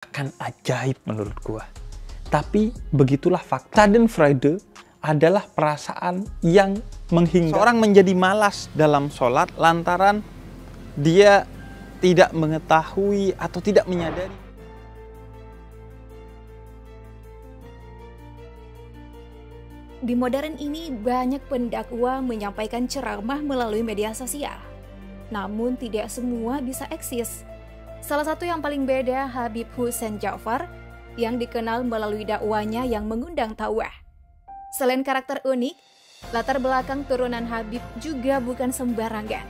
akan ajaib menurut gua. Tapi begitulah fakta. Schadenfreude adalah perasaan yang menghingga. Seorang menjadi malas dalam sholat lantaran dia tidak mengetahui atau tidak menyadari. Di modern ini banyak pendakwa menyampaikan ceramah melalui media sosial. Namun tidak semua bisa eksis. Salah satu yang paling beda Habib Hussein Ja'far yang dikenal melalui dakwanya yang mengundang tawa. Selain karakter unik, latar belakang turunan Habib juga bukan sembarangan.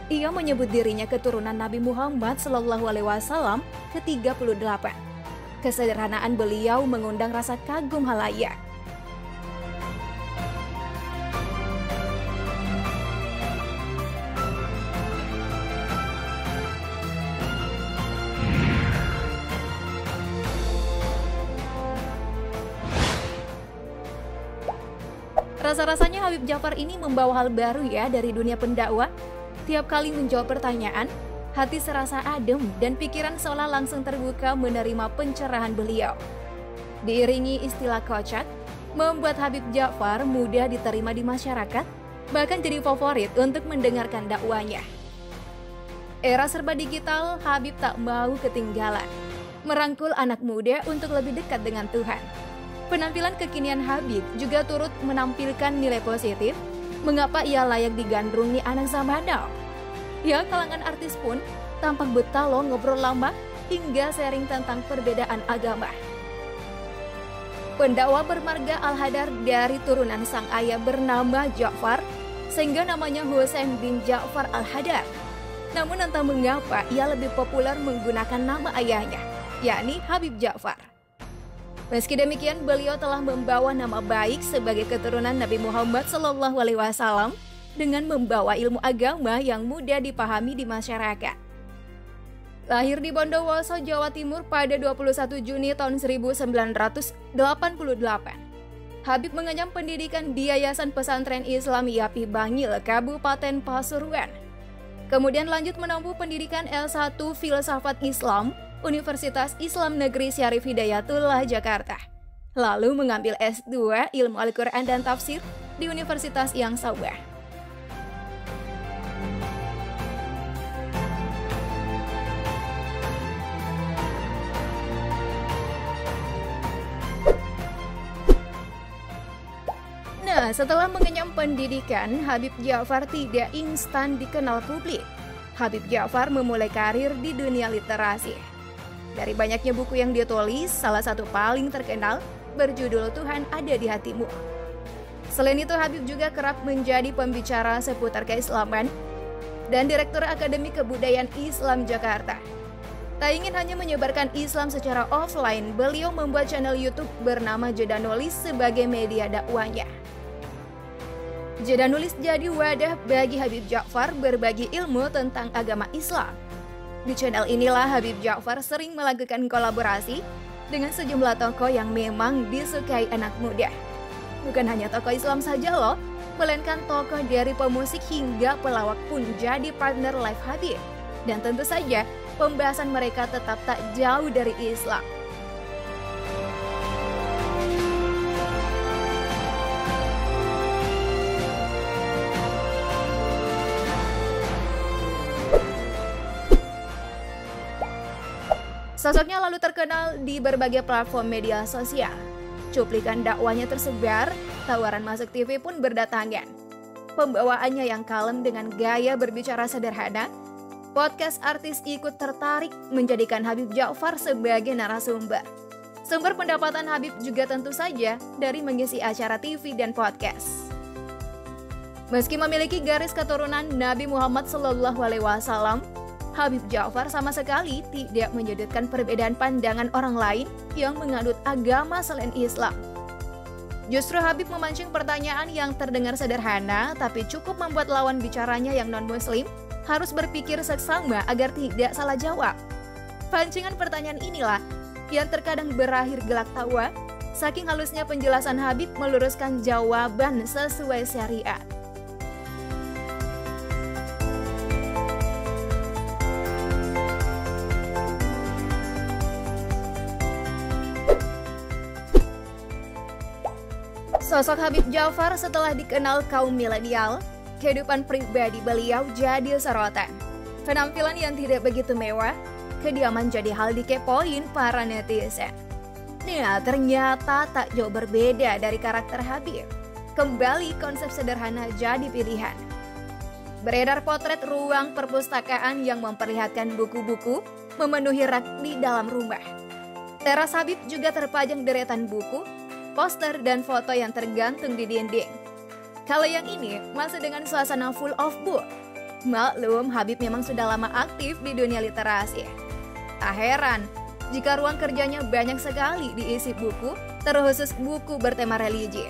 Ia menyebut dirinya keturunan Nabi Muhammad SAW ke-38. Kesederhanaan beliau mengundang rasa kagum halayak. Rasa-rasanya Habib Ja'far ini membawa hal baru ya dari dunia pendakwah. Tiap kali menjawab pertanyaan, hati serasa adem dan pikiran seolah langsung terbuka menerima pencerahan beliau. Diiringi istilah kocak, membuat Habib Ja'far mudah diterima di masyarakat, bahkan jadi favorit untuk mendengarkan dakwanya. Era serba digital, Habib tak mau ketinggalan, merangkul anak muda untuk lebih dekat dengan Tuhan. Penampilan kekinian Habib juga turut menampilkan nilai positif mengapa ia layak digandrungi anak zaman now. Ya, kalangan artis pun tampak betah loh ngobrol lama hingga sharing tentang perbedaan agama. Pendakwa bermarga Al-Hadar dari turunan sang ayah bernama Ja'far, sehingga namanya Hussein bin Ja'far Al-Hadar. Namun entah mengapa ia lebih populer menggunakan nama ayahnya, yakni Habib Ja'far. Meski demikian, beliau telah membawa nama baik sebagai keturunan Nabi Muhammad SAW dengan membawa ilmu agama yang mudah dipahami di masyarakat. Lahir di Bondowoso, Jawa Timur pada 21 Juni tahun 1988, Habib mengenyam pendidikan di Yayasan Pesantren Islam Yapi Bangil, Kabupaten Pasuruan. Kemudian lanjut menempuh pendidikan L1 Filsafat Islam Universitas Islam Negeri Syarif Hidayatullah, Jakarta. Lalu mengambil S2 Ilmu Al-Quran dan Tafsir di Universitas yang sama. Nah, setelah mengenyam pendidikan, Habib Ja'far tidak instan dikenal publik. Habib Ja'far memulai karir di dunia literasi. Dari banyaknya buku yang dia tulis, salah satu paling terkenal berjudul Tuhan Ada di Hatimu. Selain itu, Habib juga kerap menjadi pembicara seputar keislaman dan Direktur Akademi Kebudayaan Islam Jakarta. Tak ingin hanya menyebarkan Islam secara offline, beliau membuat channel YouTube bernama Jeda Nulis sebagai media dakwahnya. Jeda Nulis jadi wadah bagi Habib Ja'far berbagi ilmu tentang agama Islam. Di channel inilah Habib Ja'far sering melakukan kolaborasi dengan sejumlah tokoh yang memang disukai anak muda. Bukan hanya tokoh Islam saja loh, melainkan tokoh dari pemusik hingga pelawak pun jadi partner live Habib. Dan tentu saja, pembahasan mereka tetap tak jauh dari Islam. Sosoknya lalu terkenal di berbagai platform media sosial. Cuplikan dakwahnya tersebar, tawaran masuk TV pun berdatangan. Pembawaannya yang kalem dengan gaya berbicara sederhana, podcast artis ikut tertarik menjadikan Habib Ja'far sebagai narasumber. Sumber pendapatan Habib juga tentu saja dari mengisi acara TV dan podcast. Meski memiliki garis keturunan Nabi Muhammad SAW, Habib Ja'far sama sekali tidak menyudutkan perbedaan pandangan orang lain yang menganut agama selain Islam. Justru Habib memancing pertanyaan yang terdengar sederhana, tapi cukup membuat lawan bicaranya yang non-muslim harus berpikir seksama agar tidak salah jawab. Pancingan pertanyaan inilah yang terkadang berakhir gelak tawa, saking halusnya penjelasan Habib meluruskan jawaban sesuai syariat. Sosok Habib Ja'far setelah dikenal kaum milenial, kehidupan pribadi beliau jadi sorotan. Penampilan yang tidak begitu mewah, kediaman jadi hal dikepoin para netizen. Nah, ternyata tak jauh berbeda dari karakter Habib. Kembali konsep sederhana jadi pilihan. Beredar potret ruang perpustakaan yang memperlihatkan buku-buku memenuhi rak di dalam rumah. Teras Habib juga terpajang deretan buku, poster, dan foto yang tergantung di dinding. Kalau yang ini masih dengan suasana full of book. Maklum, Habib memang sudah lama aktif di dunia literasi. Tak heran jika ruang kerjanya banyak sekali diisi buku, terkhusus buku bertema religi.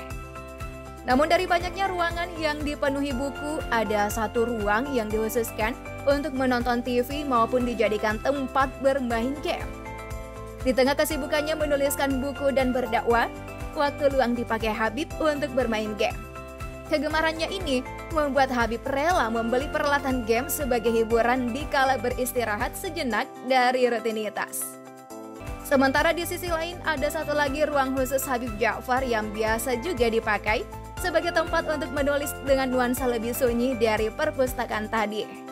Namun dari banyaknya ruangan yang dipenuhi buku, ada satu ruang yang dikhususkan untuk menonton TV maupun dijadikan tempat bermain game. Di tengah kesibukannya menuliskan buku dan berdakwah, waktu luang dipakai Habib untuk bermain game. Kegemarannya ini membuat Habib rela membeli peralatan game sebagai hiburan dikala beristirahat sejenak dari rutinitas. Sementara di sisi lain ada satu lagi ruang khusus Habib Ja'far yang biasa juga dipakai sebagai tempat untuk menulis dengan nuansa lebih sunyi dari perpustakaan tadi.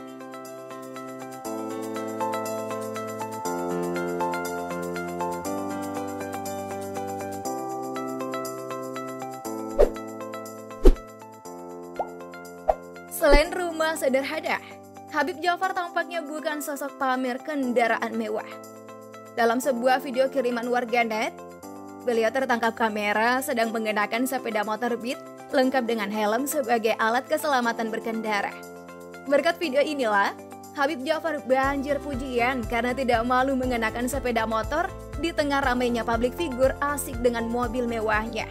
Selain rumah sederhana, Habib Ja'far tampaknya bukan sosok pamer kendaraan mewah. Dalam sebuah video kiriman warganet, beliau tertangkap kamera sedang mengenakan sepeda motor Beat lengkap dengan helm sebagai alat keselamatan berkendara. Berkat video inilah, Habib Ja'far banjir pujian karena tidak malu mengenakan sepeda motor di tengah ramainya publik figur asik dengan mobil mewahnya.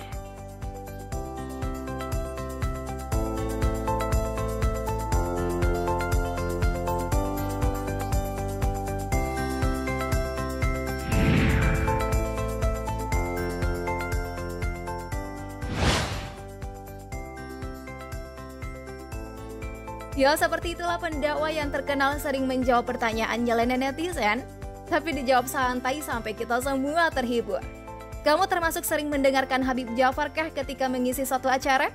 Ya, seperti itulah pendakwa yang terkenal sering menjawab pertanyaan nyeleneh netizen, tapi dijawab santai sampai kita semua terhibur. Kamu termasuk sering mendengarkan Habib Ja'far kah ketika mengisi suatu acara?